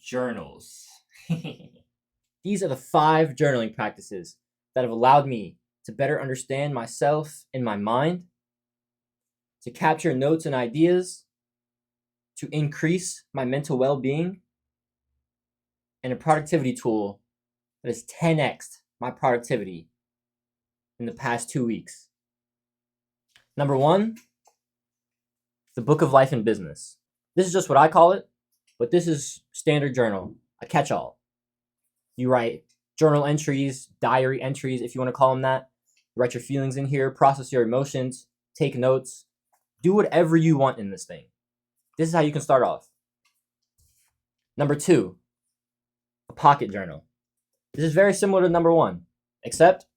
Journals. These are the 5 journaling practices that have allowed me to better understand myself and my mind, to capture notes and ideas, to increase my mental well-being, and a productivity tool that has 10x'd my productivity in the past 2 weeks. Number 1, the Book of Life and Business. This is just what I call it, but this is standard journal, a catch-all. You write journal entries, diary entries, if you want to call them that. Write your feelings in here, process your emotions, take notes, do whatever you want in this thing. This is how you can start off. Number 2, a pocket journal. This is very similar to number 1, except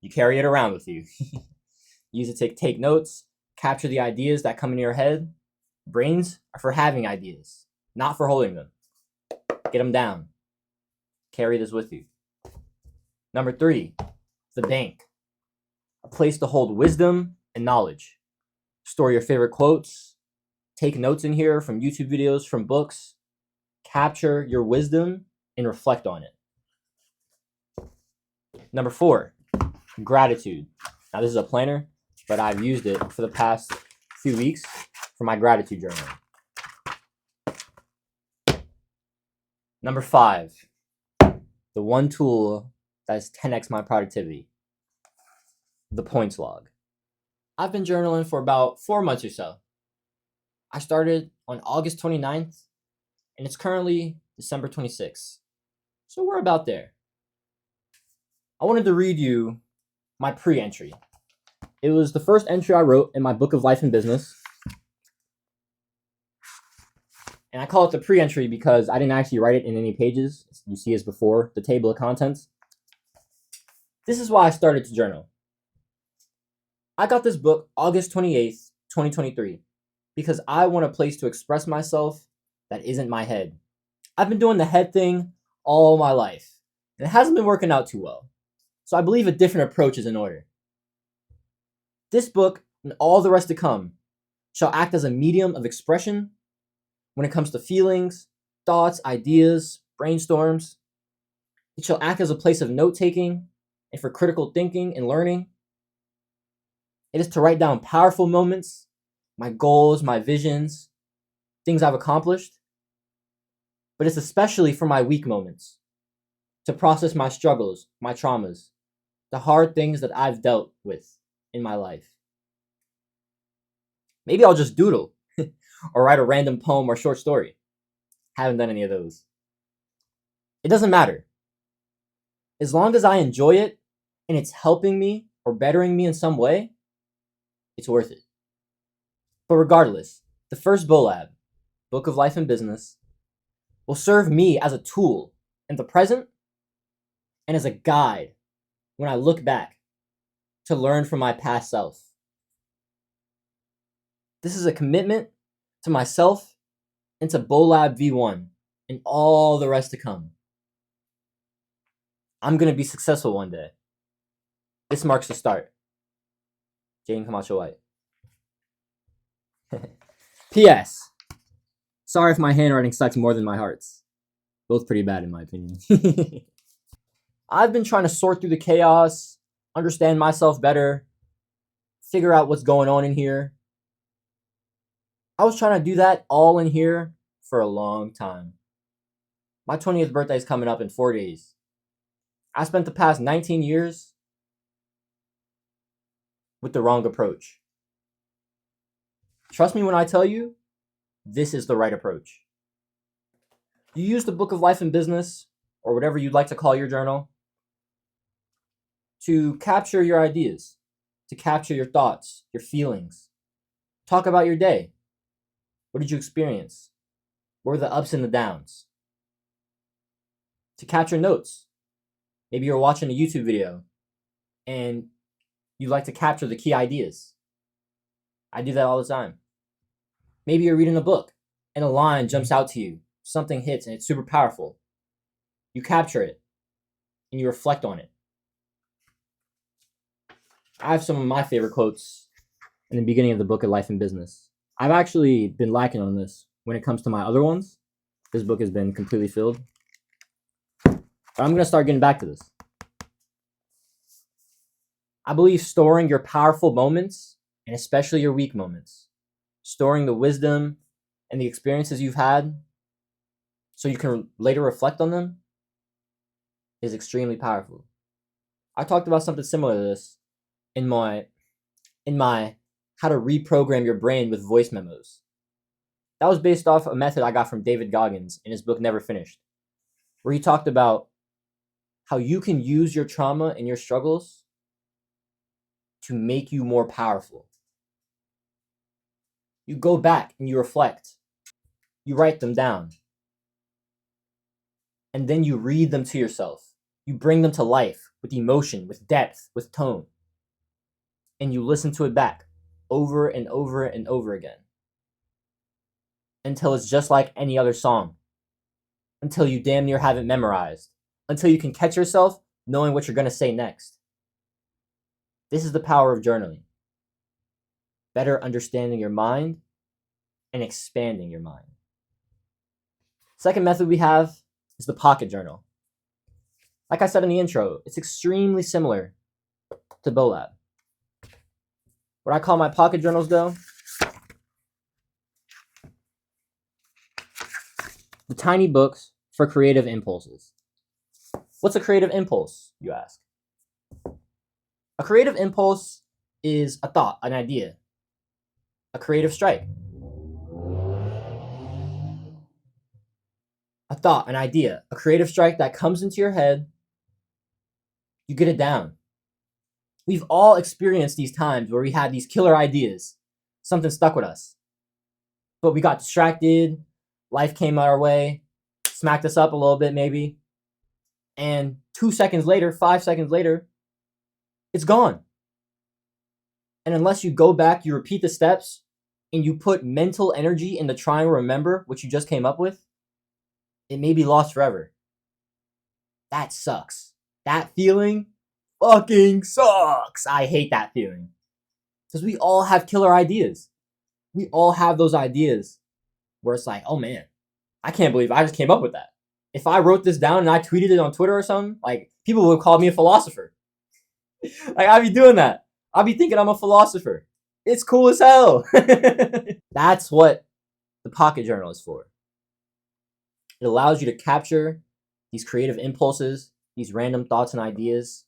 you carry it around with you. Use it to take notes, capture the ideas that come into your head. Brains are for having ideas, not for holding them. Get them down. Carry this with you. Number 3, the bank. A place to hold wisdom and knowledge. Store your favorite quotes. Take notes in here from YouTube videos, from books. Capture your wisdom and reflect on it. Number 4, gratitude. Now this is a planner, but I've used it for the past few weeks for my gratitude journal. Number 5, the one tool that has 10x my productivity, the points log. I've been journaling for about 4 months or so. I started on August 29th, and it's currently December 26th. So we're about there. I wanted to read you my pre-entry. It was the first entry I wrote in my Book of Life and Business. And I call it the pre-entry because I didn't actually write it in any pages. You see as before, the table of contents. This is why I started to journal. I got this book August 28th, 2023, because I want a place to express myself that isn't my head. I've been doing the head thing all my life, and it hasn't been working out too well. So I believe a different approach is in order. This book, and all the rest to come, shall act as a medium of expression when it comes to feelings, thoughts, ideas, brainstorms. It shall act as a place of note-taking and for critical thinking and learning. It is to write down powerful moments, my goals, my visions, things I've accomplished. But it's especially for my weak moments, to process my struggles, my traumas, the hard things that I've dealt with in my life. Maybe I'll just doodle or write a random poem or short story. Haven't done any of those. It doesn't matter. As long as I enjoy it and it's helping me or bettering me in some way, it's worth it. But regardless, the first BOLAB, Book of Life and Business, will serve me as a tool in the present and as a guide when I look back to learn from my past self. This is a commitment to myself and to BOLAB V1 and all the rest to come. I'm going to be successful one day. This marks the start. Jane Camacho White. P.S. Sorry if my handwriting sucks more than my heart's. Both pretty bad in my opinion. I've been trying to sort through the chaos, understand myself better, figure out what's going on in here. I was trying to do that all in here for a long time. My 20th birthday is coming up in 4 days. I spent the past 19 years with the wrong approach. Trust me when I tell you, this is the right approach. You use the Book of Life and Business, or whatever you'd like to call your journal, to capture your ideas, to capture your thoughts, your feelings. Talk about your day. What did you experience? What were the ups and the downs? To capture notes. Maybe you're watching a YouTube video and you like to capture the key ideas. I do that all the time. Maybe you're reading a book and a line jumps out to you. Something hits and it's super powerful. You capture it and you reflect on it. I have some of my favorite quotes in the beginning of the Book of Life and Business. I've actually been lacking on this when it comes to my other ones. This book has been completely filled. But I'm going to start getting back to this. I believe storing your powerful moments, and especially your weak moments, storing the wisdom and the experiences you've had so you can later reflect on them, is extremely powerful. I talked about something similar to this in my how to reprogram your brain with voice memos. That was based off a method I got from David Goggins in his book Never Finished, where he talked about how you can use your trauma and your struggles to make you more powerful. You go back and you reflect. You write them down. And then you read them to yourself. You bring them to life with emotion, with depth, with tone. And you listen to it back over and over and over again until it's just like any other song, until you damn near have it memorized, until you can catch yourself knowing what you're going to say next. This is the power of journaling. Better understanding your mind and expanding your mind. Second method we have is the pocket journal. Like I said in the intro, it's extremely similar to BOLAB. What I call my pocket journals, though, the tiny books for creative impulses. What's a creative impulse, you ask? A creative impulse is a thought, an idea, a creative strike. A thought, an idea, a creative strike that comes into your head, you get it down. We've all experienced these times where we had these killer ideas. Something stuck with us. But we got distracted, life came our way, smacked us up a little bit maybe, and 2 seconds later, 5 seconds later, it's gone. And unless you go back, you repeat the steps, and you put mental energy into trying to remember what you just came up with, it may be lost forever. That sucks. That feeling fucking sucks. I hate that feeling. Because we all have killer ideas. We all have those ideas where it's like, oh man, I can't believe I just came up with that. If I wrote this down and I tweeted it on Twitter or something, like, people would call me a philosopher. Like, I'd be doing that. I'd be thinking I'm a philosopher. It's cool as hell. That's what the pocket journal is for. It allows you to capture these creative impulses, these random thoughts and ideas,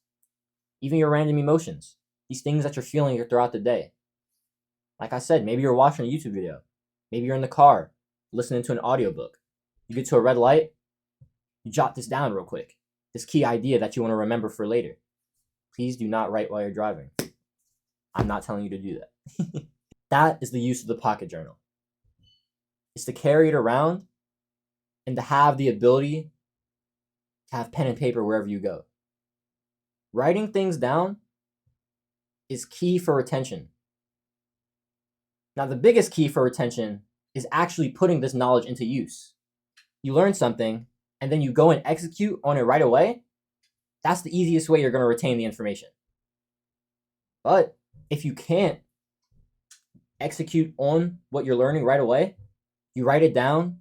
even your random emotions, these things that you're feeling throughout the day. Like I said, maybe you're watching a YouTube video. Maybe you're in the car, listening to an audiobook. You get to a red light, you jot this down real quick. This key idea that you want to remember for later. Please do not write while you're driving. I'm not telling you to do that. That is the use of the pocket journal. It's to carry it around and to have the ability to have pen and paper wherever you go. Writing things down is key for retention. Now, the biggest key for retention is actually putting this knowledge into use. You learn something, and then you go and execute on it right away. That's the easiest way you're going to retain the information. But if you can't execute on what you're learning right away, you write it down.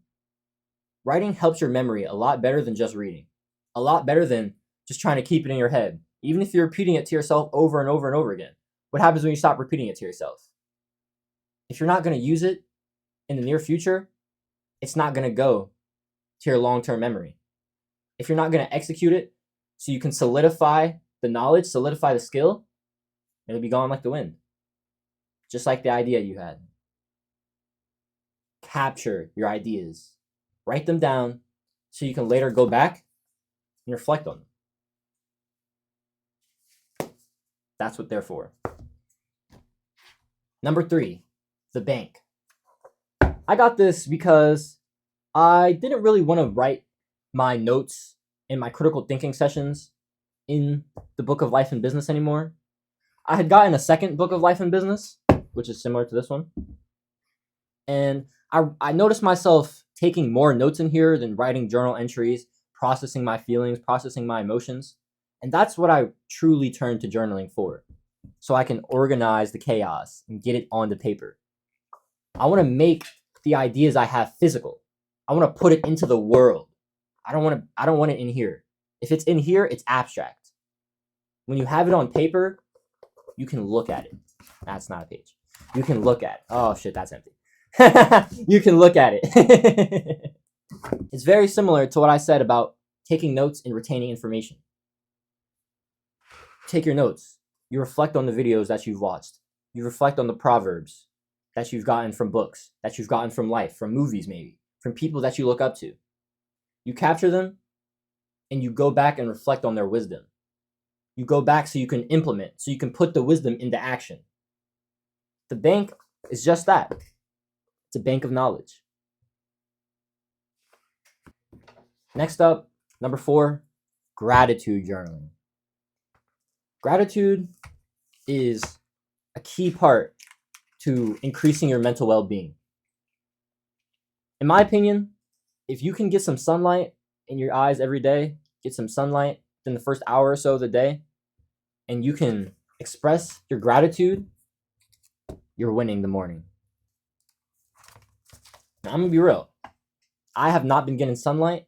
Writing helps your memory a lot better than just reading. A lot better than just trying to keep it in your head. Even if you're repeating it to yourself over and over and over again. What happens when you stop repeating it to yourself? If you're not going to use it in the near future, it's not going to go to your long-term memory. If you're not going to execute it so you can solidify the knowledge, solidify the skill, it'll be gone like the wind. Just like the idea you had. Capture your ideas. Write them down so you can later go back and reflect on them. That's what they're for. Number 3, the bank. I got this because I didn't really want to write my notes in my critical thinking sessions in the book of life and business anymore. I had gotten a second book of life and business, which is similar to this one. And I noticed myself taking more notes in here than writing journal entries, processing my feelings, processing my emotions. And that's what I truly turned to journaling for. So I can organize the chaos and get it onto paper. I want to make the ideas I have physical. I want to put it into the world. I don't want it in here. If it's in here, it's abstract. When you have it on paper, you can look at it. That's not a page. You can look at it. Oh shit, that's empty. You can look at it. It's very similar to what I said about taking notes and retaining information. Take your notes. You reflect on the videos that you've watched. You reflect on the proverbs that you've gotten from books, that you've gotten from life, from movies maybe, from people that you look up to. You capture them and you go back and reflect on their wisdom. You go back so you can implement, so you can put the wisdom into action. The bank is just that. It's a bank of knowledge. Next up, number 4, gratitude journaling. Gratitude is a key part to increasing your mental well-being. In my opinion, if you can get some sunlight in your eyes every day, get some sunlight in the first hour or so of the day, and you can express your gratitude, you're winning the morning. Now, I'm gonna be real. I have not been getting sunlight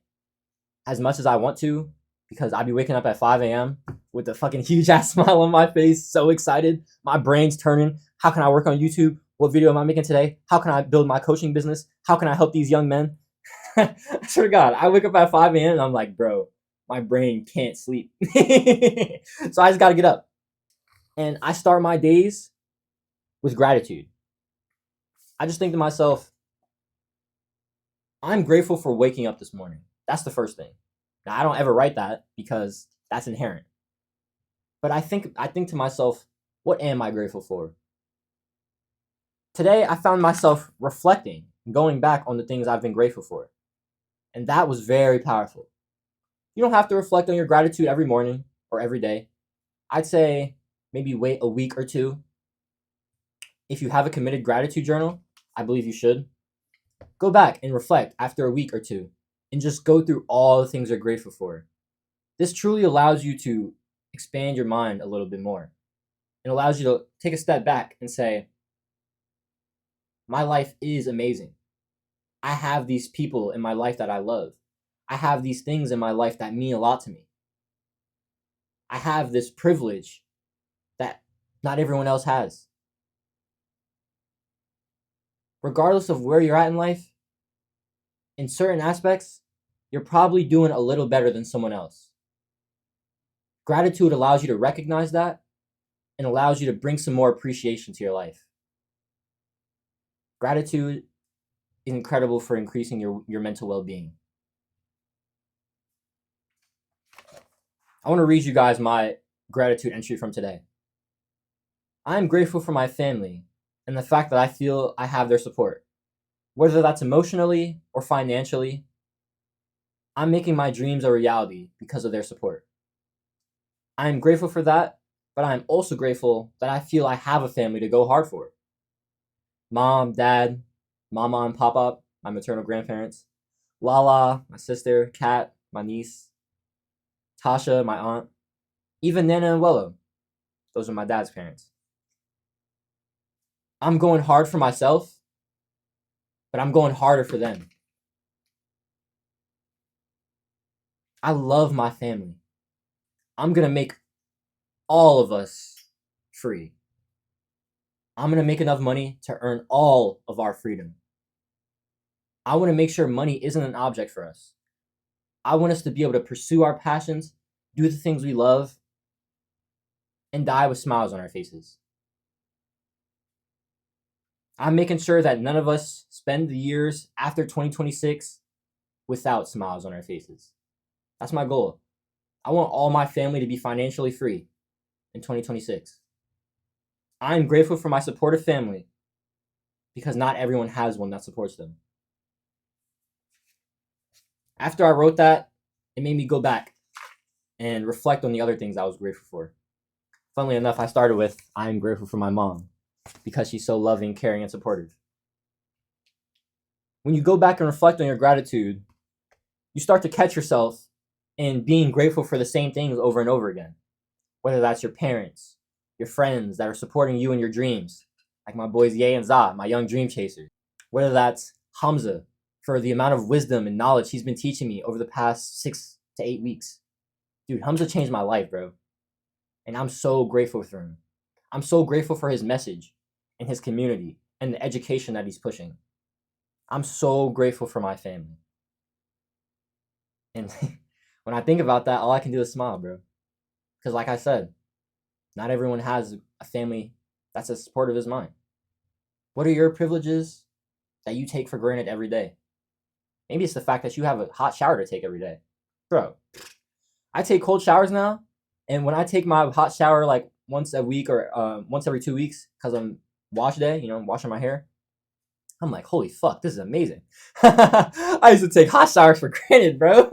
as much as I want to because I'd be waking up at 5 a.m. with a fucking huge ass smile on my face, so excited. My brain's turning. How can I work on YouTube? What video am I making today? How can I build my coaching business? How can I help these young men? I swear to God, I wake up at 5 a.m. and I'm like, bro, my brain can't sleep. So I just gotta get up. And I start my days with gratitude. I just think to myself, I'm grateful for waking up this morning. That's the first thing. Now, I don't ever write that because that's inherent. But I think to myself, what am I grateful for? Today, I found myself reflecting, going back on the things I've been grateful for. And that was very powerful. You don't have to reflect on your gratitude every morning or every day. I'd say maybe wait a week or two. If you have a committed gratitude journal, I believe you should. Go back and reflect after a week or two and just go through all the things you're grateful for. This truly allows you to expand your mind a little bit more. It allows you to take a step back and say, my life is amazing. I have these people in my life that I love. I have these things in my life that mean a lot to me. I have this privilege that not everyone else has. Regardless of where you're at in life, in certain aspects, you're probably doing a little better than someone else. Gratitude allows you to recognize that and allows you to bring some more appreciation to your life. Gratitude is incredible for increasing your mental well-being. I want to read you guys my gratitude entry from today. I am grateful for my family and the fact that I feel I have their support. Whether that's emotionally or financially, I'm making my dreams a reality because of their support. I am grateful for that, but I am also grateful that I feel I have a family to go hard for. Mom, dad, mama and papa, my maternal grandparents, Lala, my sister, Kat, my niece, Tasha, my aunt, even Nana and Willow. Those are my dad's parents. I'm going hard for myself, but I'm going harder for them. I love my family. I'm going to make all of us free. I'm going to make enough money to earn all of our freedom. I want to make sure money isn't an object for us. I want us to be able to pursue our passions, do the things we love, and die with smiles on our faces. I'm making sure that none of us spend the years after 2026 without smiles on our faces. That's my goal. I want all my family to be financially free in 2026. I'm grateful for my supportive family because not everyone has one that supports them. After I wrote that, it made me go back and reflect on the other things I was grateful for. Funnily enough, I started with, I'm grateful for my mom because she's so loving, caring, and supportive. When you go back and reflect on your gratitude, you start to catch yourself in being grateful for the same things over and over again. Whether that's your parents, your friends that are supporting you in your dreams, like my boys Ye and Za, my young dream chasers. Whether that's Hamza, for the amount of wisdom and knowledge he's been teaching me over the past 6 to 8 weeks. Dude, Hamza changed my life, bro. And I'm so grateful for him. I'm so grateful for his message and his community and the education that he's pushing. I'm so grateful for my family. And when I think about that, all I can do is smile, bro. Because like I said, not everyone has a family that's as supportive as mine. What are your privileges that you take for granted every day? Maybe it's the fact that you have a hot shower to take every day. Bro, I take cold showers now, and when I take my hot shower like once a week or once every 2 weeks because I'm wash day, I'm washing my hair, I'm like, holy fuck, this is amazing. I used to take hot showers for granted, bro.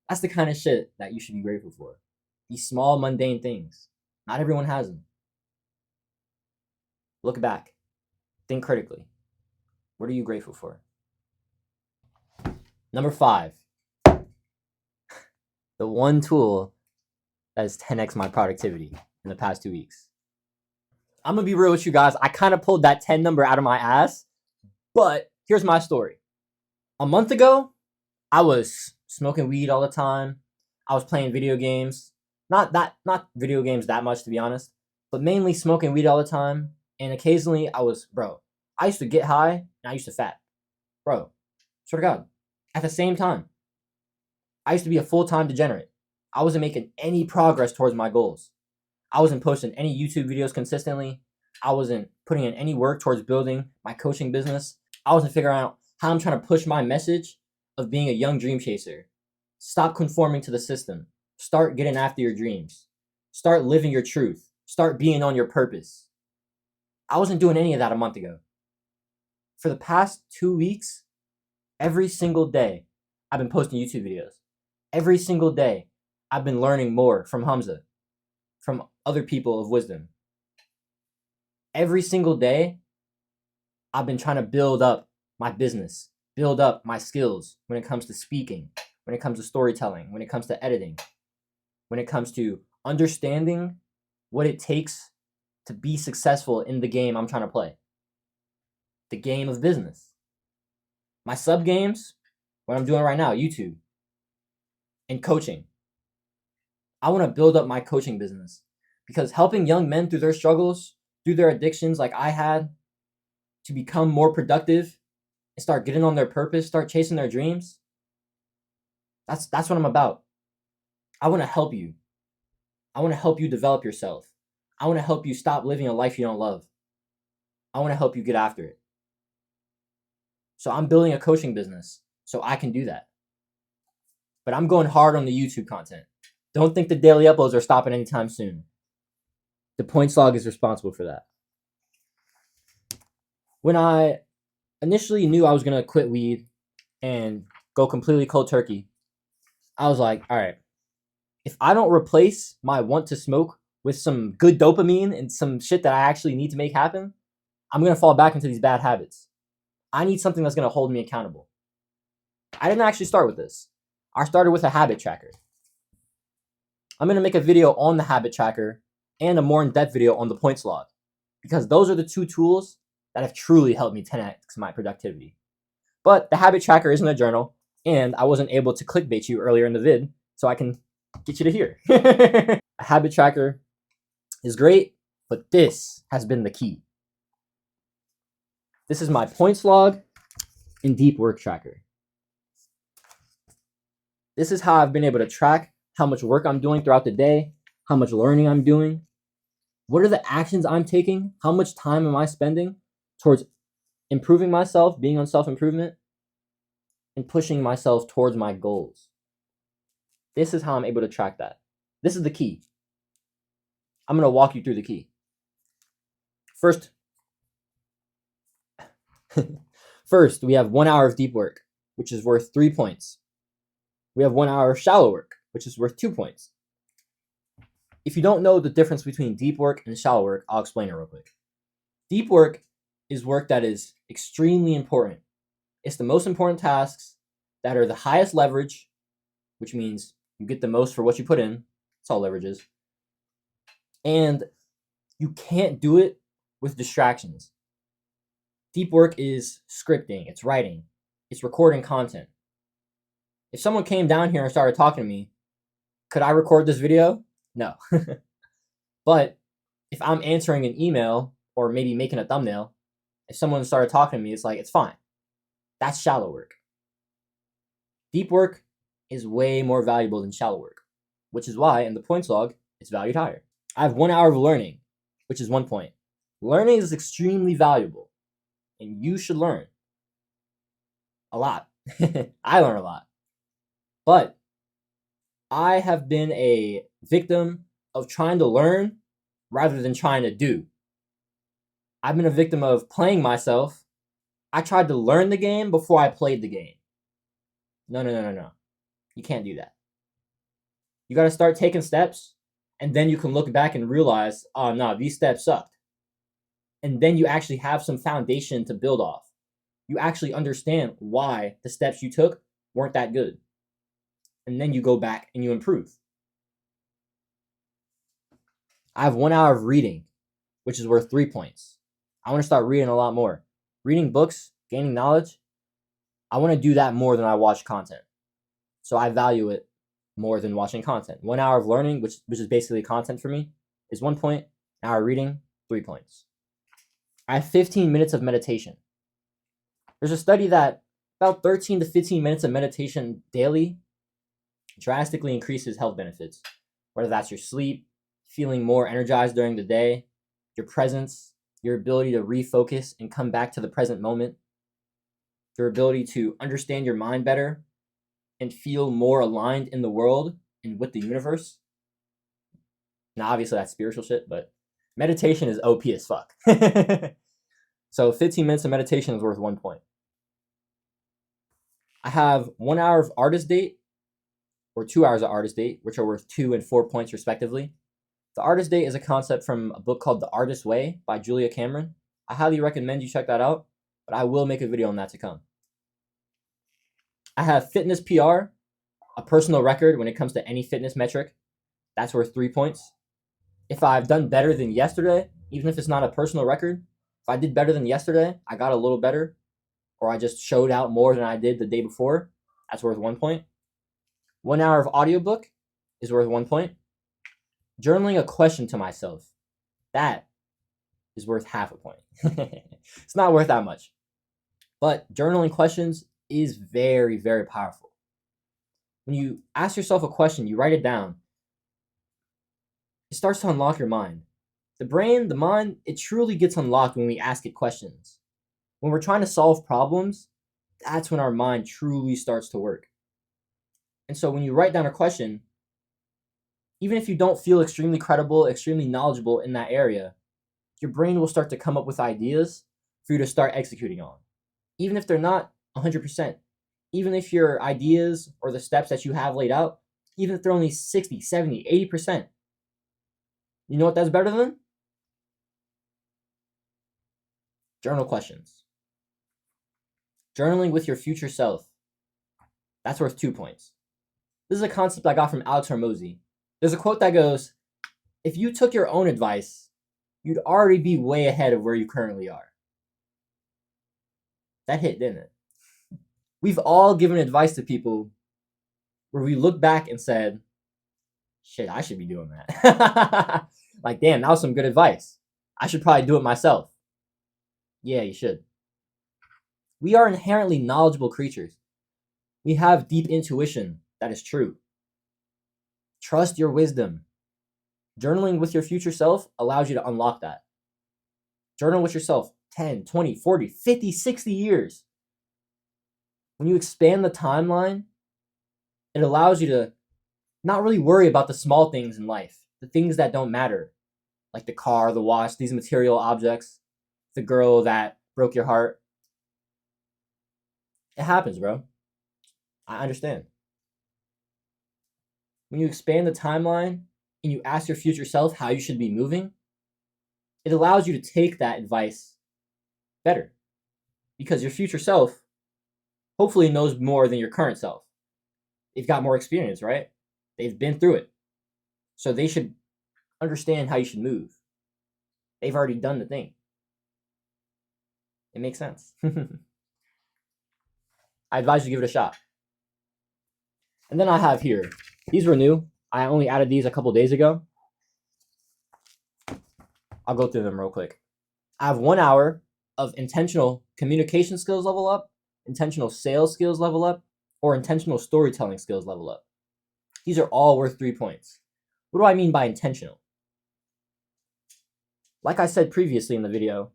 That's the kind of shit that you should be grateful for. These small, mundane things. Not everyone has them. Look back. Think critically. What are you grateful for? Number 5. The one tool that has 10x my productivity in the past 2 weeks. I'm going to be real with you guys. I kind of pulled that 10 number out of my ass. But here's my story. A month ago, I was smoking weed all the time. I was playing video games. Not video games that much, to be honest. But mainly smoking weed all the time. And occasionally I used to get high and I used to fat. Bro, swear to God. At the same time. I used to be a full-time degenerate. I wasn't making any progress towards my goals. I wasn't posting any YouTube videos consistently. I wasn't putting in any work towards building my coaching business. I wasn't figuring out how I'm trying to push my message of being a young dream chaser. Stop conforming to the system. Start getting after your dreams. Start living your truth. Start being on your purpose. I wasn't doing any of that a month ago. For the past 2 weeks, every single day, I've been posting YouTube videos. Every single day, I've been learning more from Hamza, from other people of wisdom. Every single day, I've been trying to build up my business, build up my skills when it comes to speaking, when it comes to storytelling, when it comes to editing, when it comes to understanding what it takes to be successful in the game I'm trying to play. The game of business. My sub games, what I'm doing right now, YouTube, and coaching. I want to build up my coaching business because helping young men through their struggles, through their addictions like I had, to become more productive and start getting on their purpose, start chasing their dreams. That's what I'm about. I want to help you. I want to help you develop yourself. I want to help you stop living a life you don't love. I want to help you get after it. So I'm building a coaching business so I can do that. But I'm going hard on the YouTube content. Don't think the daily uploads are stopping anytime soon. The points log is responsible for that. When I initially knew I was going to quit weed and go completely cold turkey, I was like, all right, if I don't replace my want to smoke with some good dopamine and some shit that I actually need to make happen, I'm going to fall back into these bad habits. I need something that's going to hold me accountable. I didn't actually start with this. I started with a habit tracker. I'm going to make a video on the habit tracker and a more in-depth video on the points log because those are the two tools that have truly helped me 10x my productivity. But the habit tracker isn't a journal, and I wasn't able to clickbait you earlier in the vid, so I can get you to hear. A habit tracker is great, but this has been the key. This is my points log and deep work tracker. This is how I've been able to track how much work I'm doing throughout the day, how much learning I'm doing, what are the actions I'm taking, how much time am I spending towards improving myself, being on self-improvement, and pushing myself towards my goals. This is how I'm able to track that. This is the key. I'm going to walk you through the key. First, we have 1 hour of deep work, which is worth 3 points. We have 1 hour of shallow work, which is worth 2 points. If you don't know the difference between deep work and shallow work, I'll explain it real quick. Deep work is work that is extremely important. It's the most important tasks that are the highest leverage, which means you get the most for what you put in. That's all leverage is. And you can't do it with distractions. Deep work is scripting, it's writing, It's recording content. If someone came down here and started talking to me, could I record this video? No. But if I'm answering an email or maybe making a thumbnail, if someone started talking to me, it's like, it's fine. That's shallow work. Deep work is way more valuable than shallow work, which is why in the points log, it's valued higher. I have 1 hour of learning, which is 1 point. Learning is extremely valuable, and you should learn a lot. I learn a lot. But I have been a victim of trying to learn rather than trying to do. I've been a victim of playing myself. I tried to learn the game before I played the game. No. You can't do that. You got to start taking steps, and then you can look back and realize, oh, no, these steps sucked. And then you actually have some foundation to build off. You actually understand why the steps you took weren't that good. And then you go back and you improve. I have 1 hour of reading, which is worth 3 points. I want to start reading a lot more. Reading books, gaining knowledge, I want to do that more than I watch content. So I value it more than watching content. 1 hour of learning, which is basically content for me, is 1 point. An hour reading, 3 points. I have 15 minutes of meditation. There's a study that about 13 to 15 minutes of meditation daily drastically increases health benefits, whether that's your sleep, feeling more energized during the day, your presence, your ability to refocus and come back to the present moment, your ability to understand your mind better and feel more aligned in the world and with the universe. Now, obviously, that's spiritual shit, but meditation is OP as fuck. So 15 minutes of meditation is worth 1 point. I have 1 hour of artist date or 2 hours of artist date, which are worth 2 and 4 points respectively. The artist date is a concept from a book called The Artist's Way by Julia Cameron. I highly recommend you check that out, but I will make a video on that to come. I have fitness PR, a personal record when it comes to any fitness metric. That's worth 3 points. If I've done better than yesterday, even if it's not a personal record, if I did better than yesterday, I got a little better, or I just showed out more than I did the day before, that's worth 1 point. 1 hour of audiobook is worth 1 point. Journaling a question to myself, that is worth half a point. It's not worth that much. But journaling questions is very, very powerful. When you ask yourself a question, you write it down, it starts to unlock your mind. The brain, the mind, it truly gets unlocked when we ask it questions. When we're trying to solve problems, that's when our mind truly starts to work. And so when you write down a question, even if you don't feel extremely credible, extremely knowledgeable in that area, your brain will start to come up with ideas for you to start executing on. Even if they're not 100%, even if your ideas or the steps that you have laid out, even if they're only 60, 70, 80%, you know what that's better than? Journal questions. Journaling with your future self. That's worth 2 points. This is a concept I got from Alex Hormozy. There's a quote that goes, if you took your own advice, you'd already be way ahead of where you currently are. That hit, didn't it? We've all given advice to people where we look back and said, shit, I should be doing that. Like, damn, that was some good advice. I should probably do it myself. Yeah, you should. We are inherently knowledgeable creatures. We have deep intuition that is true. Trust your wisdom. Journaling with your future self allows you to unlock that. Journal with yourself 10, 20, 40, 50, 60 years. When you expand the timeline, it allows you to not really worry about the small things in life, the things that don't matter, like the car, the watch, these material objects, the girl that broke your heart. It happens, bro. I understand. When you expand the timeline and you ask your future self how you should be moving, it allows you to take that advice better because your future self hopefully knows more than your current self. They've got more experience, right? They've been through it. So they should understand how you should move. They've already done the thing. It makes sense. I advise you to give it a shot. And then I have here, these were new. I only added these a couple days ago. I'll go through them real quick. I have 1 hour of intentional communication skills level up, intentional sales skills level up, or intentional storytelling skills level up. These are all worth 3 points. What do I mean by intentional? Like I said previously in the video,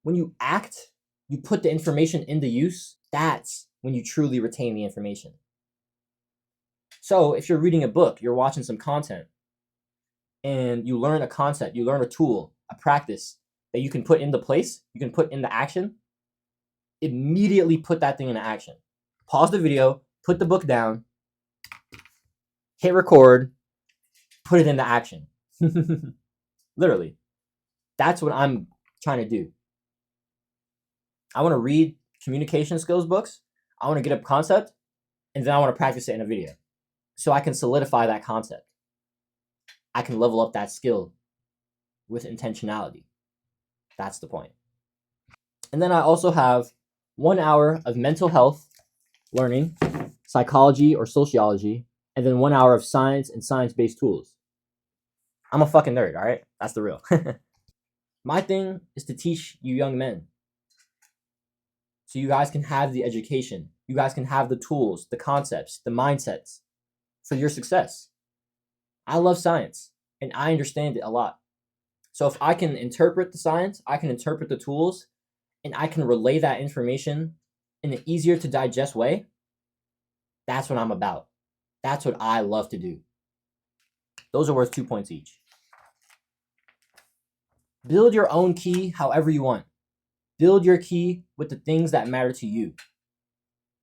when you act, you put the information into use, that's when you truly retain the information. So if you're reading a book, you're watching some content, and you learn a concept, you learn a tool, a practice that you can put into place, you can put into action, immediately put that thing into action. Pause the video, put the book down, hit record, put it into action. Literally. That's what I'm trying to do. I want to read communication skills books. I want to get a concept, and then I want to practice it in a video so I can solidify that concept. I can level up that skill with intentionality. That's the point. And then I also have 1 hour of mental health learning, psychology or sociology, and then 1 hour of science and science-based tools. I'm a fucking nerd, all right? That's the real. My thing is to teach you young men so you guys can have the education. You guys can have the tools, the concepts, the mindsets for your success. I love science, and I understand it a lot. So if I can interpret the science, I can interpret the tools, and I can relay that information in an easier to digest way, that's what I'm about. That's what I love to do. Those are worth 2 points each. Build your own key however you want. Build your key with the things that matter to you.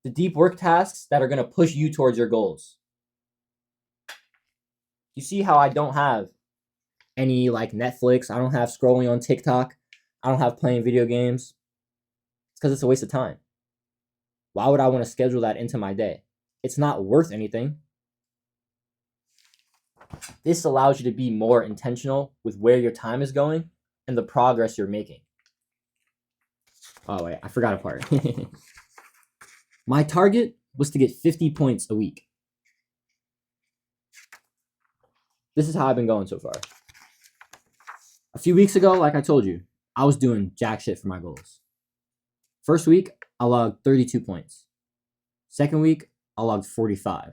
The deep work tasks that are going to push you towards your goals. You see how I don't have any like Netflix. I don't have scrolling on TikTok. I don't have playing video games. It's because it's a waste of time. Why would I want to schedule that into my day? It's not worth anything. This allows you to be more intentional with where your time is going and the progress you're making. Oh, wait, I forgot a part. My target was to get 50 points a week. This is how I've been going so far. A few weeks ago, like I told you, I was doing jack shit for my goals. First week, I logged 32 points. Second week, I logged 45.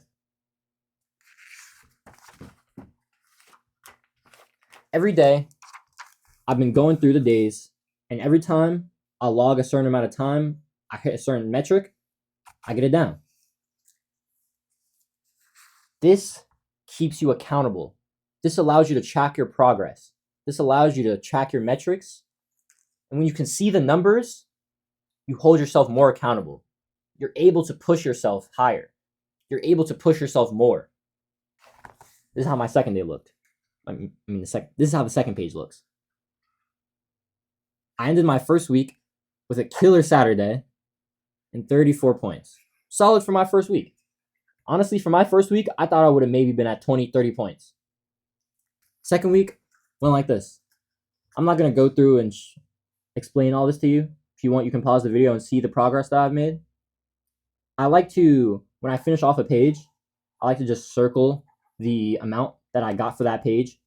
Every day, I've been going through the days, and every time I log a certain amount of time, I hit a certain metric, I get it down. This keeps you accountable. This allows you to track your progress. This allows you to track your metrics. And when you can see the numbers, you hold yourself more accountable. You're able to push yourself higher. You're able to push yourself more. This is how my second day looked. This is how the second page looks. I ended my first week with a killer Saturday and 34 points. Solid for my first week. Honestly, for my first week, I thought I would have maybe been at 20, 30 points. Second week, went like this. I'm not going to go through and explain all this to you. If you want, you can pause the video and see the progress that I've made. I like to, when I finish off a page, I like to just circle the amount that I got for that page.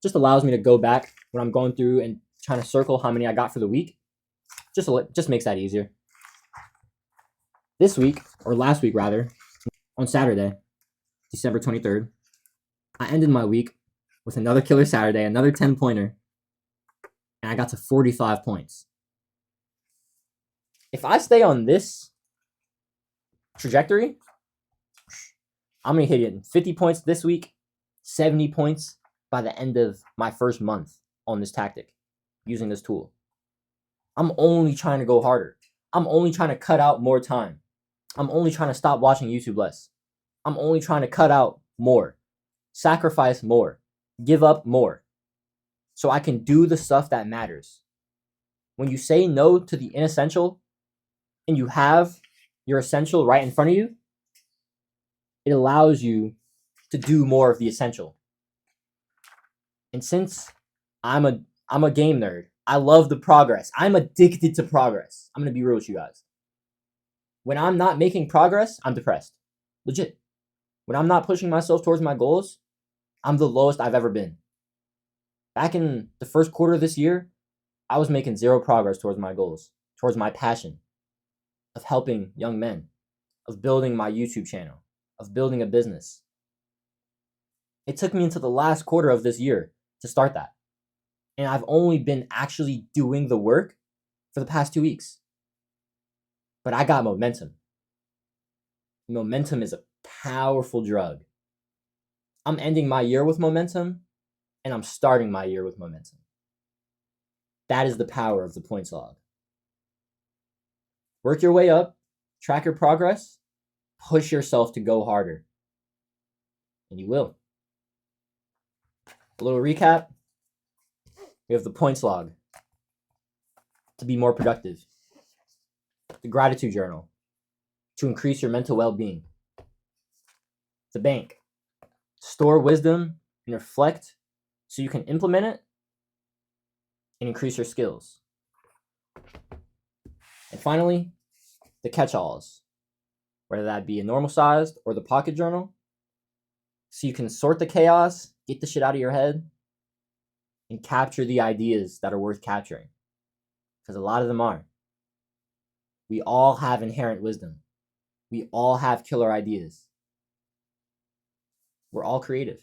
Just allows me to go back when I'm going through and trying to circle how many I got for the week. Just makes that easier. This week, or last week rather, on Saturday, December 23rd, I ended my week with another killer Saturday, another 10-pointer, and I got to 45 points. If I stay on this trajectory, I'm going to hit it 50 points this week, 70 points by the end of my first month on this tactic, using this tool. I'm only trying to go harder. I'm only trying to cut out more time. I'm only trying to stop watching YouTube less. I'm only trying to cut out more, sacrifice more, give up more, so I can do the stuff that matters. When you say no to the inessential and you have your essential right in front of you, it allows you to do more of the essential. And since I'm a game nerd, I love the progress. I'm addicted to progress. I'm going to be real with you guys. When I'm not making progress, I'm depressed. Legit. When I'm not pushing myself towards my goals, I'm the lowest I've ever been. Back in the first quarter of this year, I was making zero progress towards my goals, towards my passion of helping young men, of building my YouTube channel, of building a business. It took me into the last quarter of this year to start that. And I've only been actually doing the work for the past 2 weeks. But I got momentum. Momentum is a powerful drug. I'm ending my year with momentum, and I'm starting my year with momentum. That is the power of the points log. Work your way up, track your progress, push yourself to go harder. And you will. A little recap. We have the points log to be more productive. The gratitude journal to increase your mental well-being. The bank. Store wisdom and reflect so you can implement it and increase your skills. And finally, the catch-alls, whether that be a normal sized or the pocket journal, so you can sort the chaos, get the shit out of your head, and capture the ideas that are worth capturing. Because a lot of them are. We all have inherent wisdom. We all have killer ideas. We're all creative.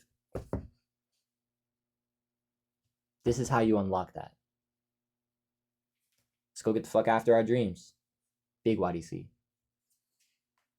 This is how you unlock that. Let's go get the fuck after our dreams. Big YDC.